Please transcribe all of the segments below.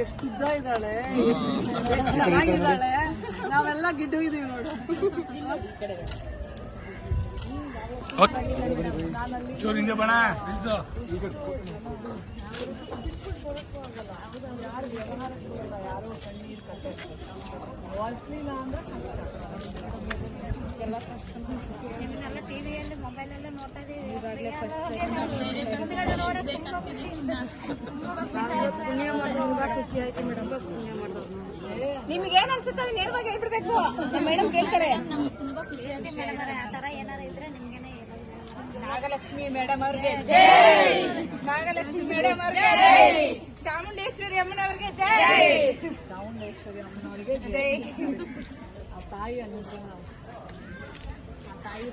ಎಷ್ಟು ಉದ್ದ ಇದ್ದಾಳೆ, ಎಷ್ಟು ಚೆನ್ನಾಗಿದ್ದಾಳೆ. ನಾವೆಲ್ಲ ಗಿಡ್ಡು ಇದೀವಿ ನೋಡು. ವಾಸ್ಲಿಲ್ಲ ಅಂದ್ರೆ ಟಿವಿಯಲ್ಲಿ ಮೊಬೈಲಲ್ಲೇ ನೋಡ್ತಾ ಇದೀವಿ. ಪುಣ್ಯ ಮಾಡಿದ್ರೆ ಖುಷಿ ಆಯ್ತು ಮೇಡಮ್. ಪುಣ್ಯ ಮಾಡಿದ್ರು ನಿಮ್ಗೆ ಏನ್ ಅನ್ಸುತ್ತೆ ಅದು ನೇರವಾಗಿ ಹೇಳ್ಬಿಡ್ಬೇಕು. ಮೇಡಮ್ ಕೇಳ್ತಾರೆ. ತುಂಬಾ ಖುಷಿ ಆಗಿದೆ ಮೇಡಮ್. ಆ ತರ ಏನಾರ ಇದ್ರೆ ನಿಮ್ಗೇನೆ ನಾಗಲಕ್ಷ್ಮಿ ಮೇಡಮ್ ಅವ್ರಿಗೆ ಜೈ, ನಾಗಲಕ್ಷ್ಮಿ ಮೇಡಮ್ ಅವ್ರಿಗೆ ಜೈ, ಚಾಮುಂಡೇಶ್ವರಿ ಅಮ್ಮನವ್ರಿಗೆ ಜೈ, ಚಾಮುಂಡೇಶ್ವರಿ ಅಮ್ಮನವರಿಗೆ ಜೈ. ಆ ತಾಯಿ ಅನುಗ್ರಹ, ಆ ತಾಯಿ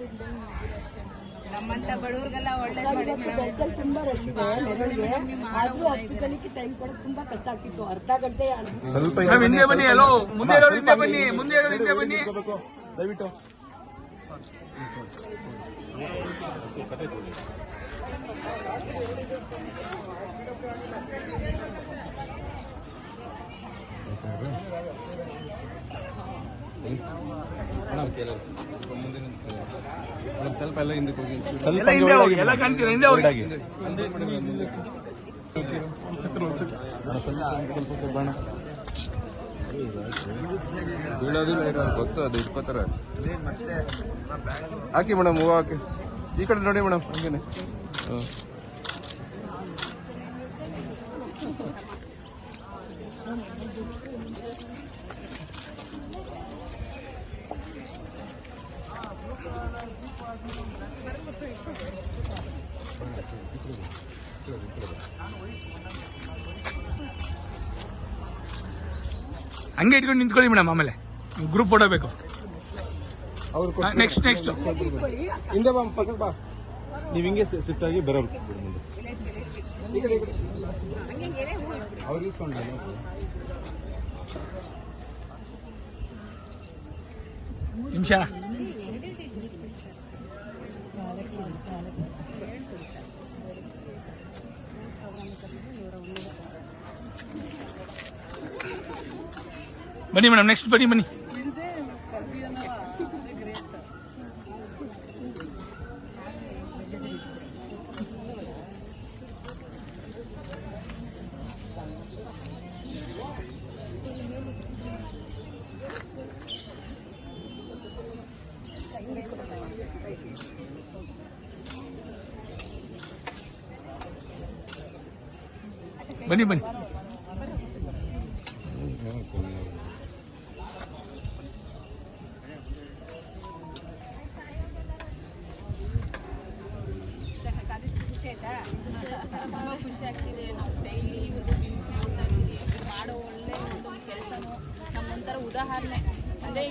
ನಮ್ಮಂತ ಬಡವ್ರಿಗೆಲ್ಲ ಒಳ್ಳೇದು ಮಾಡಿ. ತುಂಬಾ ರಶ್ ಇದೆ ಆದ್ರೂ 10 ಜನಕ್ಕೆ ಟೈಮ್ ಕೊಡೋದು ತುಂಬಾ ಕಷ್ಟ ಆಗ್ತಿತ್ತು. ಅರ್ಧ ಗಂಟೆ ಹಿಂದೆ ಬನ್ನಿ. ಎಲ್ಲೋ ಮುಂದೆ ಇರೋರು ಹಿಂದೆ ಬನ್ನಿ, ಮುಂದೆ ಇರೋರು ಹಿಂದೆ ಬನ್ನಿ ದಯವಿಟ್ಟು. ಸ್ವಲ್ಪ ಎಲ್ಲ ಹಿಂದಕ್ಕೆ ಹೋಗಿ, ಸ್ವಲ್ಪ ಎಲ್ಲ ಕಾಣ್ತೀರಾ, ಹಿಂದೆ ಹೋಗಿ. ಗೊತ್ತು, ಅದು ಇಟ್ಕೋತಾರೆ. ಹಾಕಿ ಮೇಡಮ್, ಹೂವು ಹಾಕಿ. ಈ ಕಡೆ ನೋಡಿ ಮೇಡಮ್, ಹಂಗೇನೆ. ಹಂಗೆ ಇಟ್ಕೊಂಡು ನಿಂತ್ಕೊಳ್ಳಿ ಮೇಡಮ್. ಆಮೇಲೆ ಗ್ರೂಪ್ ಫೋಟೋ ಬೇಕು. ನೆಕ್ಸ್ಟ್ ಹಿಂದೆ ಬಾ, ಪಕ್ಕಕ್ಕೆ ಬಾ. ನೀವು ಹಿಂಗೆ ಶಿಫ್ಟ್ ಆಗಿ ಬರೋದು ಅವ್ರಿಗೆ ಇಸ್ಕೊಂಡು ನಿಮಿಷ. ಬನ್ನಿ ಮೇಡಮ್, ನೆಕ್ಸ್ಟ್ ಬನ್ನಿ ಬನ್ನಿ. ಬನ್ನಿ ಬನ್ನಿ. ತುಂಬ ಖುಷಿ ಆಗ್ತಿದೆ. ನಾವು ಡೈಲಿ ಇವ್ರಿಗೆ ನೋಡ್ತಾ ಇದ್ದೀವಿ. ಮಾಡೋ ಒಳ್ಳೆ ಒಂದು ಕೆಲಸನೂ ನಮ್ಮೊಂಥರ ಉದಾಹರಣೆ. ಅಂದರೆ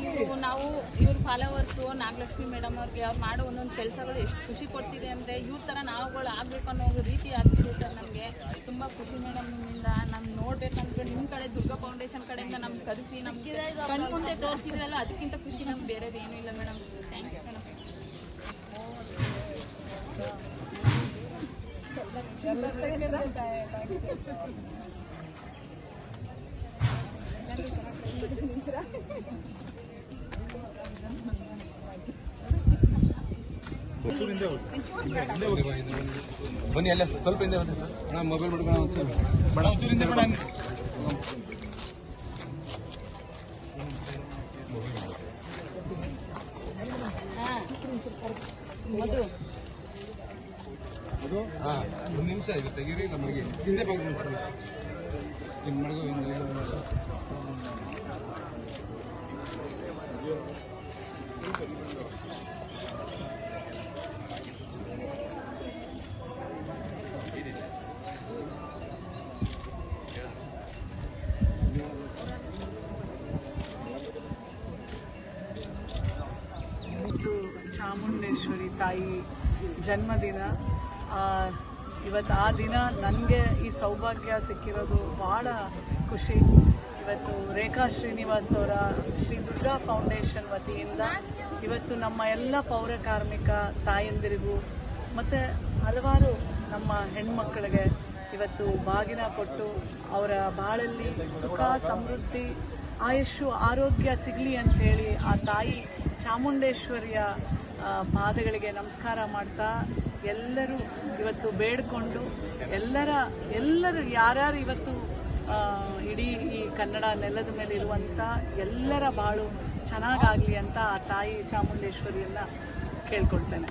ನಾವು ಇವ್ರ ಫಾಲೋವರ್ಸು ನಾಗಲಕ್ಷ್ಮಿ ಮೇಡಮ್ ಅವ್ರಿಗೆ ಅವ್ರು ಮಾಡೋ ಒಂದೊಂದು ಕೆಲಸಗಳು ಎಷ್ಟು ಖುಷಿ ಕೊಡ್ತಿದೆ ಅಂದರೆ ಇವ್ರ ಥರ ನಾವುಗಳು ಆಗಬೇಕು ಅನ್ನೋ ರೀತಿ ಆಗ್ತಿದೆ ಸರ್. ನಮಗೆ ತುಂಬ ಖುಷಿ ಮೇಡಮ್. ನಿಮ್ಮಿಂದ ನಮ್ಗೆ ನೋಡ್ಬೇಕಂದ್ರೆ ನಿಮ್ಮ ಕಡೆ ದುರ್ಗಾ ಫೌಂಡೇಶನ್ ಕಡೆಯಿಂದ ನಮ್ಗೆ ಕರೆಸಿ ನಮಗೆ ಕಣ್ಣು ಮುಂದೆ ತೋರಿಸಿದ್ರಲ್ಲ, ಅದಕ್ಕಿಂತ ಖುಷಿ ನಮ್ಗೆ ಬೇರೆದು ಏನೂ ಇಲ್ಲ ಮೇಡಮ್. Thanks madam. ಬನ್ನಿ, ಅಲ್ಲ ಸ್ವಲ್ಪ ಹಿಂದೆ ಬನ್ನಿ ಸರ್. ಮೊಬೈಲ್ ಮಾಡ್ಕೊಂಡು ಒಂಚೂರು ಅದು. ಒಂದು ನಿಮಿಷ ಇದು ತೆಗೀರಿ. ನಮಗೆ ಹಿಂದೆ ಬಂದು ಹಿಂಗೆ ಮಡಗು. ಚಾಮುಂಡೇಶ್ವರಿ ತಾಯಿ ಜನ್ಮದಿನ. ಇವತ್ತು ಆ ದಿನ ನನಗೆ ಈ ಸೌಭಾಗ್ಯ ಸಿಕ್ಕಿರೋದು ಭಾಳ ಖುಷಿ. ಇವತ್ತು ರೇಖಾ ಶ್ರೀನಿವಾಸ್ ಅವರ ಶ್ರೀ ದುರ್ಗಾ ಫೌಂಡೇಶನ್ ವತಿಯಿಂದ ಇವತ್ತು ನಮ್ಮ ಎಲ್ಲ ಪೌರ ಕಾರ್ಮಿಕ ತಾಯಂದಿರಿಗೂ ಮತ್ತು ಹಲವಾರು ನಮ್ಮ ಹೆಣ್ಮಕ್ಕಳಿಗೆ ಇವತ್ತು ಇವತ್ತು ಬಾಗಿನ ಕೊಟ್ಟು ಅವರ ಬಾಳಲ್ಲಿ ಸುಖ ಸಮೃದ್ಧಿ ಆಯುಷ್ಯು ಆರೋಗ್ಯ ಸಿಗಲಿ ಅಂತ ಹೇಳಿ ಆ ತಾಯಿ ಚಾಮುಂಡೇಶ್ವರಿಯ ಪಾದಗಳಿಗೆ ನಮಸ್ಕಾರ ಮಾಡ್ತಾ ಎಲ್ಲರೂ ಇವತ್ತು ಬೇಡ್ಕೊಂಡು ಎಲ್ಲರೂ ಯಾರ್ಯಾರು ಇವತ್ತು ಇಡೀ ಈ ಕನ್ನಡ ನೆಲದ ಮೇಲೆ ಇರುವಂಥ ಎಲ್ಲರ ಬಾಳು ಚೆನ್ನಾಗಾಗಲಿ ಅಂತ ಆ ತಾಯಿ ಚಾಮುಂಡೇಶ್ವರಿಯನ್ನು ಕೇಳ್ಕೊಳ್ತೇನೆ.